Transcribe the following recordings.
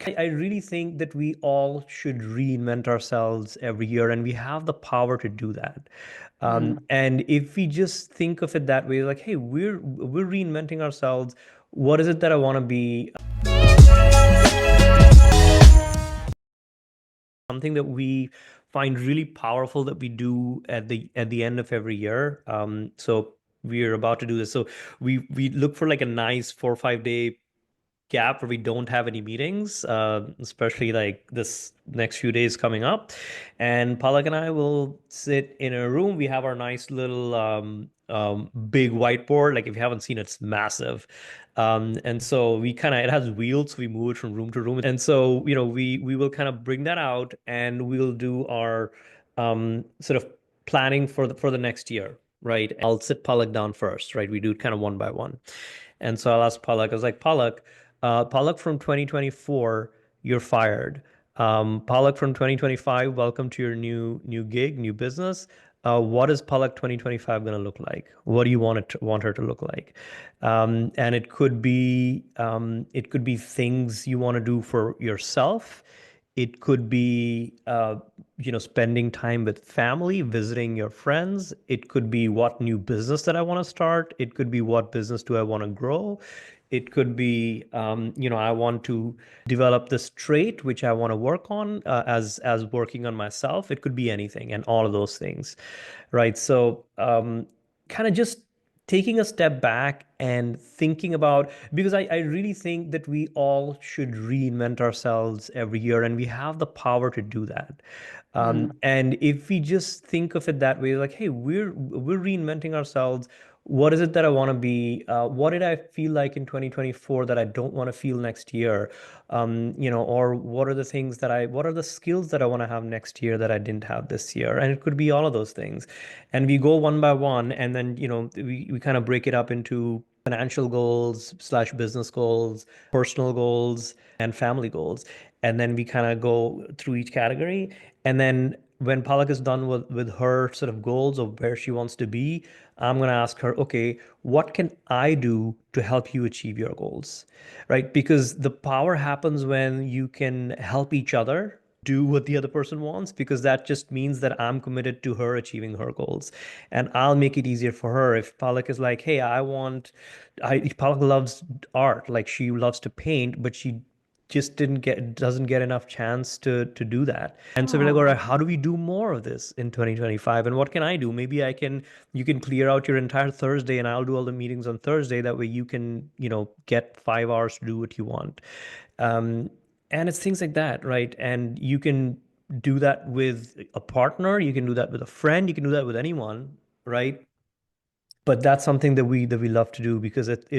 I really think that we all should reinvent ourselves every year, and we have the power to do that. And if we just think of it that way, like, hey, we're reinventing ourselves. What is it that I want to be? Something that we find really powerful that we do at the end of every year. So we're about to do this. So we look for like a nice 4 or 5 day gap where we don't have any meetings, especially like this next few days coming up. And Palak and I will sit in a room. We have our nice little big whiteboard. Like if you haven't seen it, it's massive. And so we kind of it has wheels, so we move it from room to room. And so, we will kind of bring that out and we'll do our sort of planning for the next year, right? I'll sit Palak down first, right? We do it kind of one by one. And so I'll ask Palak, I was like, Palak from 2024, you're fired. Palak from 2025, welcome to your new gig, new business. What is Palak 2025 going to look like? What do you want her to look like? And it could be things you want to do for yourself. It could be spending time with family, visiting your friends. It could be what new business that I want to start. It could be what business do I want to grow. It could be, I want to develop this trait which I want to work on, as working on myself. It could be anything and all of those things, right? So, kind of just taking a step back and thinking about, because I really think that we all should reinvent ourselves every year, and we have the power to do that. And if we just think of it that way, like, hey, we're reinventing ourselves. What is it that I want to be? What did I feel like in 2024 that I don't want to feel next year? Or what are the skills that I want to have next year that I didn't have this year? And it could be all of those things. And we go one by one, and then, we kind of break it up into financial goals slash business goals, personal goals, and family goals. And then we kind of go through each category. And then when Palak is done with her sort of goals of where she wants to be, I'm going to ask her, okay, what can I do to help you achieve your goals? Right? Because the power happens when you can help each other do what the other person wants, because that just means that I'm committed to her achieving her goals, and I'll make it easier for her. If Palak is like, hey, Palak loves art, like she loves to paint, but she just doesn't get enough chance to do that. And so we're like, all right, how do we do more of this in 2025? And what can I do? Maybe you can clear out your entire Thursday and I'll do all the meetings on Thursday. That way you can, get 5 hours to do what you want. Um, and it's things like that, right? And you can do that with a partner, you can do that with a friend, you can do that with anyone, right? But that's something that we love to do, because it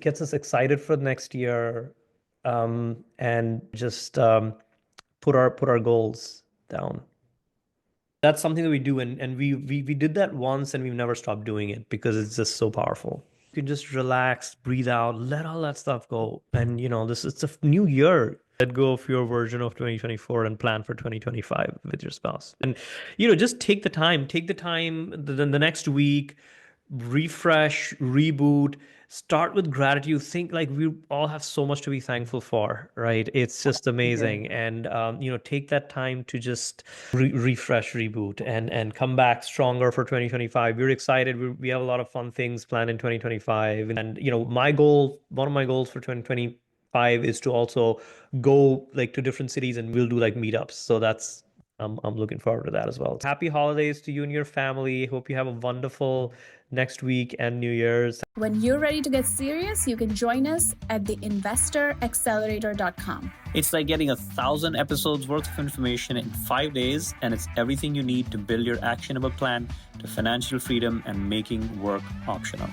gets us excited for the next year, and just put our goals down. That's something that we do, and we did that once and we've never stopped doing it because it's just so powerful. You can just relax, breathe out, let all that stuff go. And this it's a new year. Let go of your version of 2024 and plan for 2025 with your spouse. And just take the time the next week, refresh, reboot, start with gratitude. Think like we all have so much to be thankful for, right? It's just amazing. And take that time to just refresh, reboot, and come back stronger for 2025. We're excited. We have a lot of fun things planned in 2025. And one of my goals for 2025 is to also go like to different cities, and we'll do like meetups. So I'm looking forward to that as well. Happy holidays to you and your family. Hope you have a wonderful next week and New Year's. When you're ready to get serious, you can join us at theinvestoraccelerator.com. It's like getting 1,000 episodes worth of information in 5 days, and it's everything you need to build your actionable plan to financial freedom and making work optional.